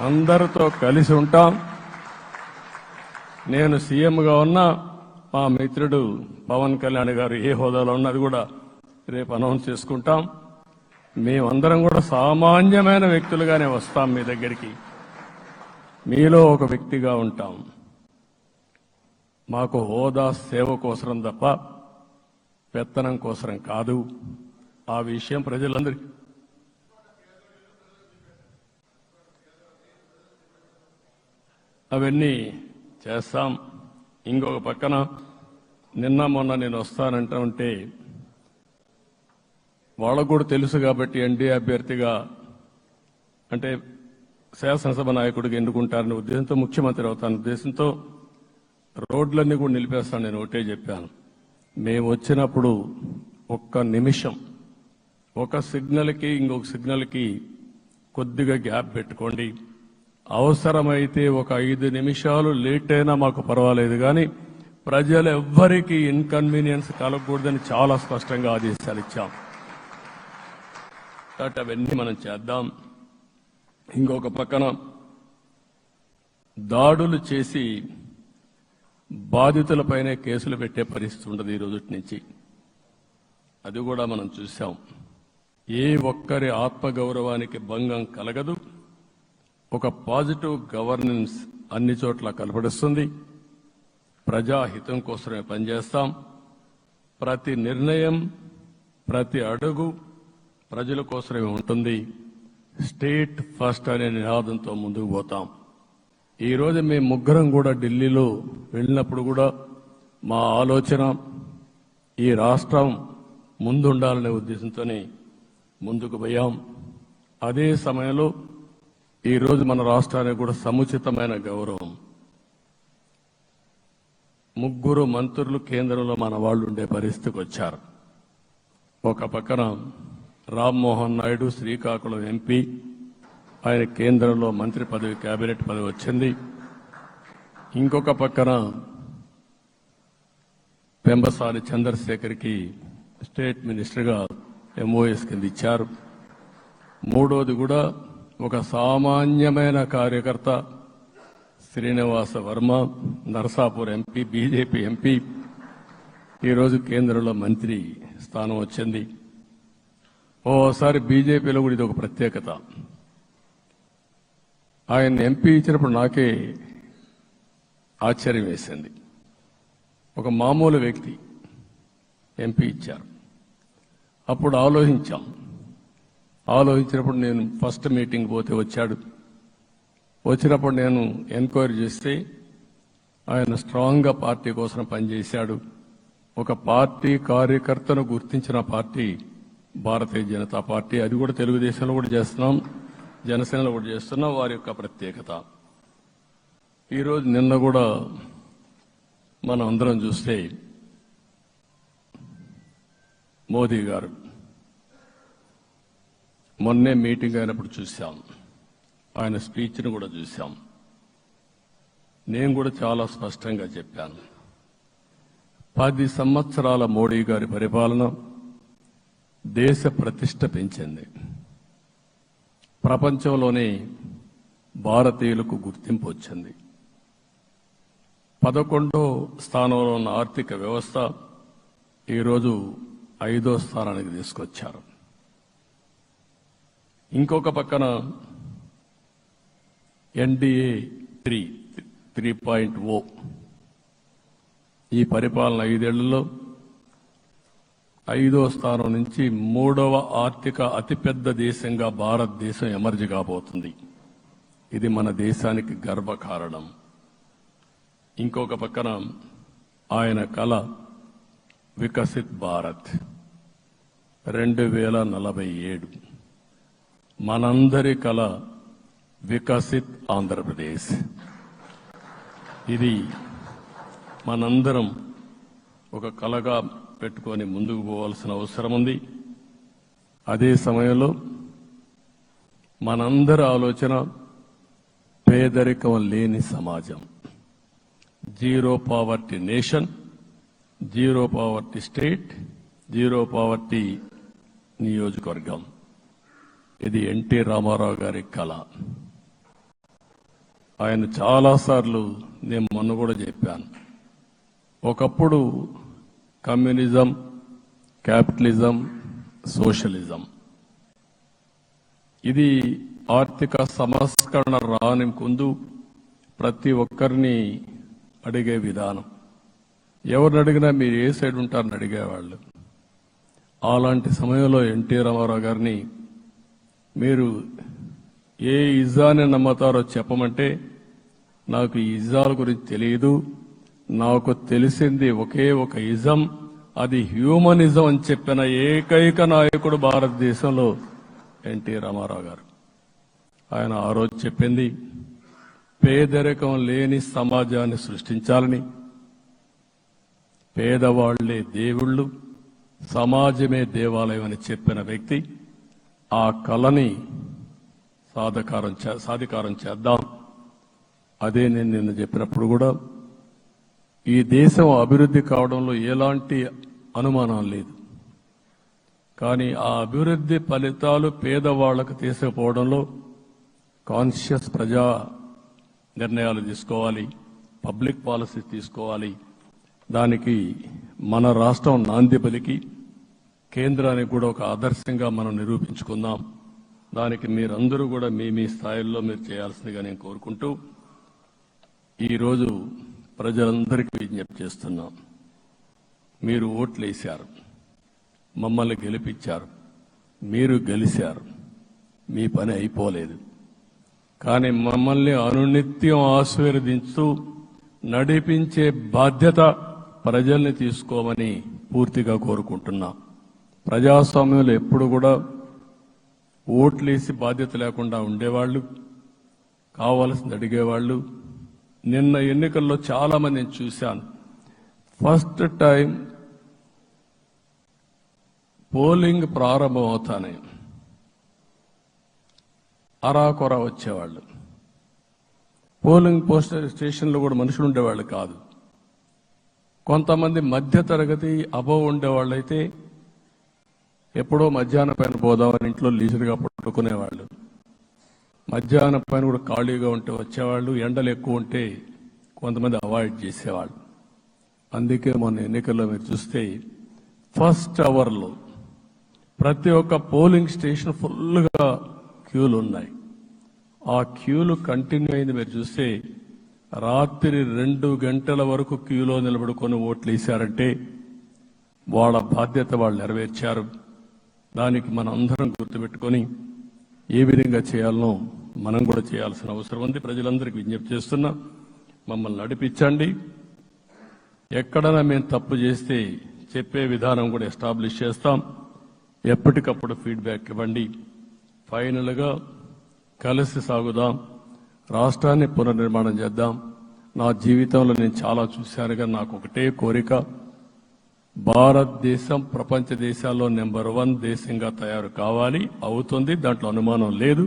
అందరితో కలిసి ఉంటాం. నేను సీఎంగా ఉన్నా మా మిత్రుడు పవన్ కళ్యాణ్ గారు ఏ హోదాలో ఉన్నది కూడా రేపు అనౌన్స్ చేసుకుంటాం. మేమందరం కూడా సామాన్యమైన వ్యక్తులుగానే వస్తాం మీ దగ్గరికి, మీలో ఒక వ్యక్తిగా ఉంటాం. మాకు హోదా సేవ కోసరం తప్ప పెత్తనం కోసరం కాదు. ఆ విషయం ప్రజలందరికీ అవన్నీ చేస్తాం. ఇంకొక పక్కన నిన్న మొన్న నేను వస్తానంటా ఉంటే వాళ్ళకు కూడా తెలుసు కాబట్టి ఎన్డీఏ అభ్యర్థిగా అంటే శాసనసభ నాయకుడిగా ఎన్నుకుంటారనే ఉద్దేశంతో, ముఖ్యమంత్రి అవుతాను ఉద్దేశంతో రోడ్లన్నీ కూడా నిలిపేస్తాను. నేను ఒకటే చెప్పాను, మేము వచ్చినప్పుడు ఒక్క నిమిషం ఒక సిగ్నల్కి ఇంకొక సిగ్నల్కి కొద్దిగా గ్యాప్ పెట్టుకోండి. అవసరమైతే ఒక 5 నిమిషాలు లేట్ అయినా మాకు పర్వాలేదు, కానీ ప్రజలు ఎవ్వరికీ ఇన్కన్వీనియన్స్ కలగకూడదని చాలా స్పష్టంగా ఆదేశాలు ఇచ్చాం. కాబట్టి అవన్నీ మనం చేద్దాం. ఇంకొక పక్కన దాడులు చేసి బాధితులపైనే కేసులు పెట్టే పరిస్థితి ఉండదు ఈ రోజు నుంచి. అది కూడా మనం చూశాం. ఏ ఒక్కరి ఆత్మగౌరవానికి భంగం కలగదు. ఒక పాజిటివ్ గవర్నెన్స్ అన్ని చోట్ల కనపడుస్తుంది. ప్రజాహితం కోసమే పనిచేస్తాం. ప్రతి నిర్ణయం, ప్రతి అడుగు ప్రజల కోసమే ఉంటుంది. స్టేట్ ఫస్ట్ అనే నినాదంతో ముందుకు పోతాం. ఈ రోజు మేము ముగ్గురం కూడా ఢిల్లీలో వెళ్ళినప్పుడు కూడా మా ఆలోచన ఈ రాష్ట్రం ముందుండాలనే ఉద్దేశంతోనే ముందుకు పోయాం. అదే సమయంలో ఈరోజు మన రాష్ట్రానికి కూడా సముచితమైన గౌరవం. 3 మంత్రులు కేంద్రంలో మన వాళ్ళు ఉండే పరిస్థితికి వచ్చారు. ఒక పక్కన రామ్మోహన్ నాయుడు శ్రీకాకుళం ఎంపీ, ఆయన కేంద్రంలో మంత్రి పదవి, కేబినెట్ పదవి వచ్చింది. ఇంకొక పక్కన పెంబసాని చంద్రశేఖర్కి స్టేట్ మినిస్టర్గా ఎంఓఎస్ కింద ఇచ్చారు. మూడోది కూడా ఒక సామాన్యమైన కార్యకర్త Srinivasa Varma, Narasapur MP, BJP MP, ఈరోజు కేంద్రంలో మంత్రి స్థానం వచ్చింది. ఓసారి బీజేపీలో కూడా ఇది ఒక ప్రత్యేకత. ఆయన ఎంపీ ఇచ్చినప్పుడు నాకే ఆశ్చర్యం వేసింది. ఒక మామూలు వ్యక్తి ఎంపీ ఇచ్చారు. అప్పుడు ఆలోచించినప్పుడు నేను ఫస్ట్ మీటింగ్ పోతే వచ్చాడు. వచ్చినప్పుడు నేను ఎంక్వైరీ చేస్తే ఆయన స్ట్రాంగ్గా పార్టీ కోసం పనిచేశాడు. ఒక పార్టీ కార్యకర్తను గుర్తించిన పార్టీ భారతీయ జనతా పార్టీ. అది కూడా తెలుగుదేశంలో కూడా చేస్తున్నాం, జనసేనలో కూడా చేస్తున్నాం. వారి యొక్క ప్రత్యేకత. ఈరోజు నిన్న కూడా మనం అందరం చూస్తే మోదీ గారు మొన్నే మీటింగ్ అయినప్పుడు చూశాం, ఆయన స్పీచ్ను కూడా చూశాం. నేను కూడా చాలా స్పష్టంగా చెప్పాను, 10 సంవత్సరాల మోడీ గారి పరిపాలన దేశ ప్రతిష్ట పెంచింది. ప్రపంచంలోనే భారతీయులకు గుర్తింపు వచ్చింది. 11వ స్థానంలో ఉన్న ఆర్థిక వ్యవస్థ ఈరోజు 5వ స్థానానికి తీసుకొచ్చారు. ఇంకొక పక్కన ఎన్డీఏ 3.0 ఈ పరిపాలన 5 ఏళ్లలో 5వ స్థానం నుంచి 3వ ఆర్థిక అతిపెద్ద దేశంగా భారతదేశం ఎమర్జ్ కాబోతుంది. ఇది మన దేశానికి గర్వకారణం. ఇంకొక పక్కన ఆయన కల వికసిత్ భారత్ 2047, మనందరి కల వికసిత్ ఆంధ్రప్రదేశ్. ఇది మనందరం ఒక కలగా పెట్టుకొని ముందుకు పోవాల్సిన అవసరం ఉంది. అదే సమయంలో మనందరి ఆలోచన పేదరికం లేని సమాజం, zero poverty nation, zero poverty state, zero poverty నియోజకవర్గం. ఇది ఎన్టీ రామారావు గారి కళ. ఆయన చాలాసార్లు నేను మొన్న కూడా చెప్పాను, ఒకప్పుడు కమ్యూనిజం, క్యాపిటలిజం, సోషలిజం ఇది ఆర్థిక సంస్కరణ రాని ముందు ప్రతి ఒక్కరిని అడిగే విధానం. ఎవరిని అడిగినా మీరు ఏ సైడ్ ఉంటారని అడిగేవాళ్ళు. అలాంటి సమయంలో ఎన్టీ రామారావు గారిని మీరు ఏ ఇజాన్ని నమ్ముతారో చెప్పమంటే, నాకు ఈ ఇజాల గురించి తెలియదు, నాకు తెలిసింది ఒకే ఒక ఇజం, అది హ్యూమనిజం అని చెప్పిన ఏకైక నాయకుడు భారతదేశంలో ఎన్టీ రామారావు గారు. ఆయన ఆ రోజు చెప్పింది పేదరికం లేని సమాజాన్ని సృష్టించాలని, పేదవాళ్లే దేవుళ్ళు, సమాజమే దేవాలయం అని చెప్పిన వ్యక్తి. ఆ కళని సాధికారం చేద్దాం. అదే నేను నిన్న చెప్పినప్పుడు కూడా, ఈ దేశం అభివృద్ధి కావడంలో ఎలాంటి అనుమానం లేదు. కానీ ఆ అభివృద్ధి ఫలితాలు పేదవాళ్లకు తీసుకుపోవడంలో కాన్షియస్ ప్రజా నిర్ణయాలు తీసుకోవాలి, పబ్లిక్ పాలసీ తీసుకోవాలి. దానికి మన రాష్ట్రం నాంది పలికి కేంద్రానికి కూడా ఒక ఆదర్శంగా మనం నిరూపించుకుందాం. దానికి మీరందరూ కూడా మీ స్థాయిల్లో మీరు చేయాల్సిందిగా నేను కోరుకుంటూ, ఈరోజు ప్రజలందరికీ విజ్ఞప్తి చేస్తున్నాం. మీరు ఓట్లేశారు, మమ్మల్ని గెలిపించారు, మీరు గెలిచారు, మీ పని అయిపోలేదు. కానీ మమ్మల్ని అనునిత్యం ఆశీర్వదించు నడిపించే బాధ్యత ప్రజల్ని తీసుకోమని పూర్తిగా కోరుకుంటున్నా. ప్రజాస్వామ్యంలో ఎప్పుడు కూడా ఓట్లేసి బాధ్యత లేకుండా ఉండేవాళ్లు, కావాల్సింది అడిగేవాళ్లు. నిన్న ఎన్నికల్లో చాలా మందిని చూశాను. ఫస్ట్ టైం పోలింగ్ ప్రారంభం అవుతానే అరాకొర వచ్చేవాళ్ళు. పోలింగ్ స్టేషన్లో కూడా మనుషులు ఉండేవాళ్ళు కాదు. కొంతమంది మధ్య తరగతి అబవ్ ఉండేవాళ్ళైతే ఎప్పుడో మధ్యాహ్నం పైన పోదామని ఇంట్లో లీజర్గా పట్టుకునేవాళ్ళు. మధ్యాహ్నం పైన కూడా ఖాళీగా ఉంటే వచ్చేవాళ్ళు. ఎండలు ఎక్కువ ఉంటే కొంతమంది అవాయిడ్ చేసేవాళ్ళు. అందుకే మొన్న ఎన్నికల్లో మీరు చూస్తే ఫస్ట్ అవర్లో ప్రతి ఒక్క పోలింగ్ స్టేషన్ ఫుల్గా క్యూలు ఉన్నాయి. ఆ క్యూలు కంటిన్యూ అయింది. మీరు చూస్తే రాత్రి 2 గంటల వరకు క్యూలో నిలబడుకొని ఓట్లు వేశారంటే వాళ్ళ బాధ్యత వాళ్ళు నెరవేర్చారు. దానికి మనం అందరం గుర్తుపెట్టుకొని ఏ విధంగా చేయాలనో మనం కూడా చేయాల్సిన అవసరం ఉంది. ప్రజలందరికీ విజ్ఞప్తి చేస్తున్నా, మమ్మల్ని నడిపించండి. ఎక్కడైనా మేము తప్పు చేస్తే చెప్పే విధానం కూడా ఎస్టాబ్లిష్ చేస్తాం. ఎప్పటికప్పుడు ఫీడ్బ్యాక్ ఇవ్వండి. ఫైనల్గా కలిసి సాగుదాం, రాష్ట్రాన్ని పునర్నిర్మాణం చేద్దాం. నా జీవితంలో నేను చాలా చూశానుగా నాకు ఒకటే కోరిక, భారతదేశం ప్రపంచ దేశాల్లో నెంబర్ 1 దేశంగా తయారు కావాలి, అవుతుంది, దాంట్లో అనుమానం లేదు.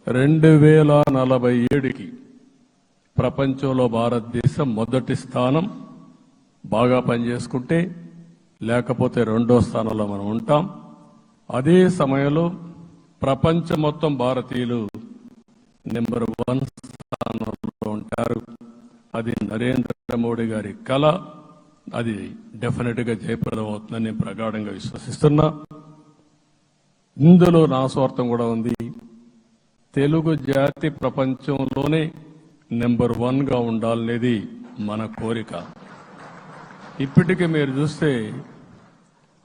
2047కి ప్రపంచంలో భారతదేశం మొదటి స్థానం బాగా పనిచేసుకుంటే, లేకపోతే 2వ స్థానంలో మనం ఉంటాం. అదే సమయంలో ప్రపంచం మొత్తం భారతీయులు నెంబర్ 1 స్థానంలో ఉంటారు. అది నరేంద్ర మోడీ గారి కళ. అది డెఫినెట్ గా జయప్రదం అవుతుందని నేను ప్రగాఢంగా విశ్వసిస్తున్నా. ఇందులో నా స్వార్థం కూడా ఉంది. తెలుగు జాతి ప్రపంచంలోనే నెంబర్ 1గా ఉండాలనేది మన కోరిక. ఇప్పటికీ మీరు చూస్తే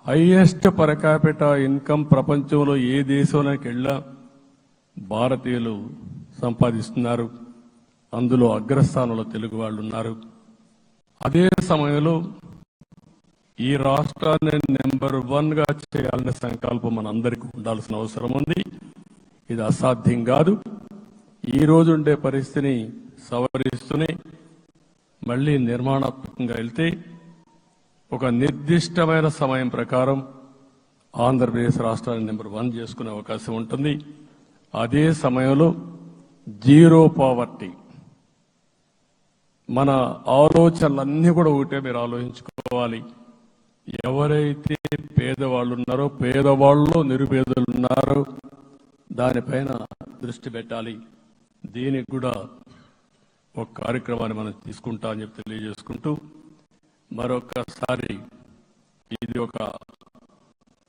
హైయెస్ట్ పర్ క్యాపిటా ఇన్కమ్ ప్రపంచంలో ఏ దేశంలోకి వెళ్ళా భారతీయులు సంపాదిస్తున్నారు. అందులో అగ్రస్థానంలో తెలుగు వాళ్ళు ఉన్నారు. అదే సమయంలో ఈ రాష్ట్రాన్ని నెంబర్ 1గా చేయాలనే సంకల్పం మనందరికీ ఉండాల్సిన అవసరం ఉంది. ఇది అసాధ్యం కాదు. ఈ రోజు ఉండే పరిస్థితిని సవరిస్తూనే మళ్లీ నిర్మాణాత్మకంగా వెళ్తే ఒక నిర్దిష్టమైన సమయం ప్రకారం ఆంధ్రప్రదేశ్ రాష్ట్రాన్ని నెంబర్ 1 చేసుకునే అవకాశం ఉంటుంది. అదే సమయంలో జీరో పావర్టీ, మన ఆలోచనలన్నీ కూడా ఒకటే మీరు ఆలోచించుకోవాలి. ఎవరైతే పేదవాళ్ళు ఉన్నారో, పేదవాళ్ళు నిరుపేదలు ఉన్నారో దానిపైన దృష్టి పెట్టాలి. దీనికి కూడా ఒక కార్యక్రమాన్ని మనం తీసుకుంటామని చెప్పి తెలియజేసుకుంటూ, మరొకసారి ఇది ఒక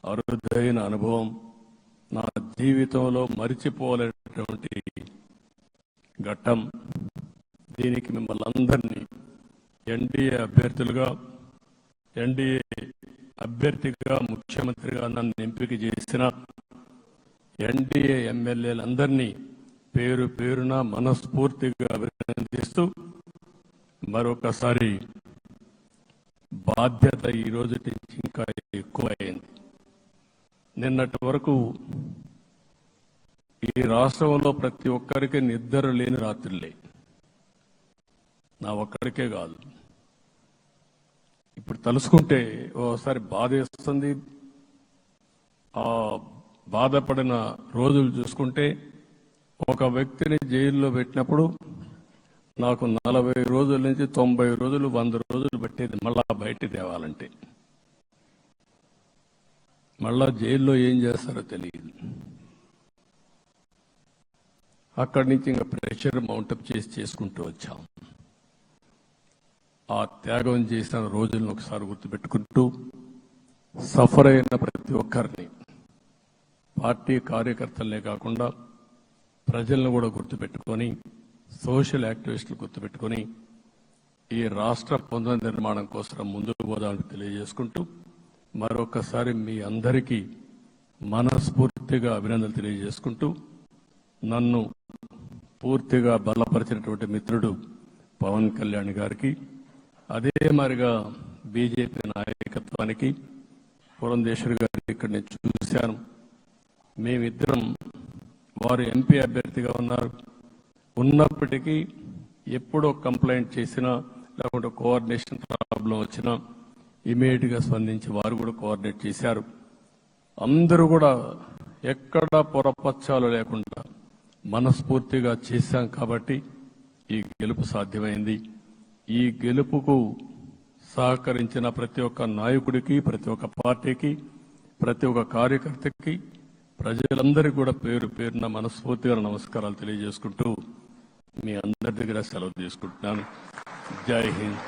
అరుదైన అనుభవం, నా జీవితంలో మరిచిపోలేనటువంటి ఘట్టం. దీనికి మిమ్మల్ని అందరినీ ఎన్డీఏ అభ్యర్థిగా ముఖ్యమంత్రిగా నన్ను ఎంపిక చేసిన ఎన్డీఏ ఎమ్మెల్యేలందరినీ పేరు పేరున మనస్ఫూర్తిగా అభినందిస్తూ, మరొకసారి బాధ్యత ఈ రోజు నుంచి ఇంకా ఎక్కువైంది. నిన్నటి వరకు ఈ రాష్ట్రంలో ప్రతి ఒక్కరికి నిద్ర లేని రాత్రులే, నా ఒక్కడికే కాదు. ఇప్పుడు తలుసుకుంటే ఓసారి బాధేస్తుంది. ఆ బాధపడిన రోజులు చూసుకుంటే, ఒక వ్యక్తిని జైల్లో పెట్టినప్పుడు నాకు 40 రోజుల నుంచి 90 రోజులు 100 రోజులు పట్టేది మళ్ళా బయట తేవాలంటే. మళ్ళా జైల్లో ఏం చేస్తారో తెలియదు. అక్కడి నుంచి ఇంకా ప్రెషర్ మౌంటప్ చేసుకుంటూ వచ్చాం. ఆ త్యాగం చేసిన రోజులను ఒకసారి గుర్తుపెట్టుకుంటూ, సఫర్ అయిన ప్రతి ఒక్కరిని, పార్టీ కార్యకర్తలనే కాకుండా ప్రజలను కూడా గుర్తుపెట్టుకొని, సోషల్ యాక్టివిస్టులు గుర్తుపెట్టుకొని ఈ రాష్ట్ర పునర్నిర్మాణం కోసం ముందుకు పోదామని తెలియజేసుకుంటూ, మరొకసారి మీ అందరికీ మనస్ఫూర్తిగా అభినందనలు తెలియజేసుకుంటూ, నన్ను పూర్తిగా బలపరిచినటువంటి మిత్రుడు పవన్ కళ్యాణ్ గారికి, అదే మరిగా బీజేపీ నాయకత్వానికి, పురంధేశ్వరి గారికి ఇక్కడ నేను చూశాను. మేమిద్దరం, వారు ఎంపీ అభ్యర్థిగా ఉన్నప్పటికీ ఎప్పుడో కంప్లైంట్ చేసినా లేకుంటే కోఆర్డినేషన్ ప్రాబ్లం వచ్చినా ఇమీడియట్ గా స్పందించి వారు కూడా కోఆర్డినేట్ చేశారు. అందరూ కూడా ఎక్కడా పొరపచ్చాలు లేకుండా మనస్ఫూర్తిగా చేశాం కాబట్టి ఈ గెలుపు సాధ్యమైంది. ఈ గెలుపుకు సహకరించిన ప్రతి ఒక్క నాయకుడికి, ప్రతి ఒక్క పార్టీకి, ప్రతి ఒక్క కార్యకర్తకి, ప్రజలందరికీ కూడా పేరు పేరున మనస్ఫూర్తిగా నమస్కారాలు తెలియజేసుకుంటూ మీ అందరి దగ్గర సెలవు తీసుకుంటున్నాను. జై హింద్.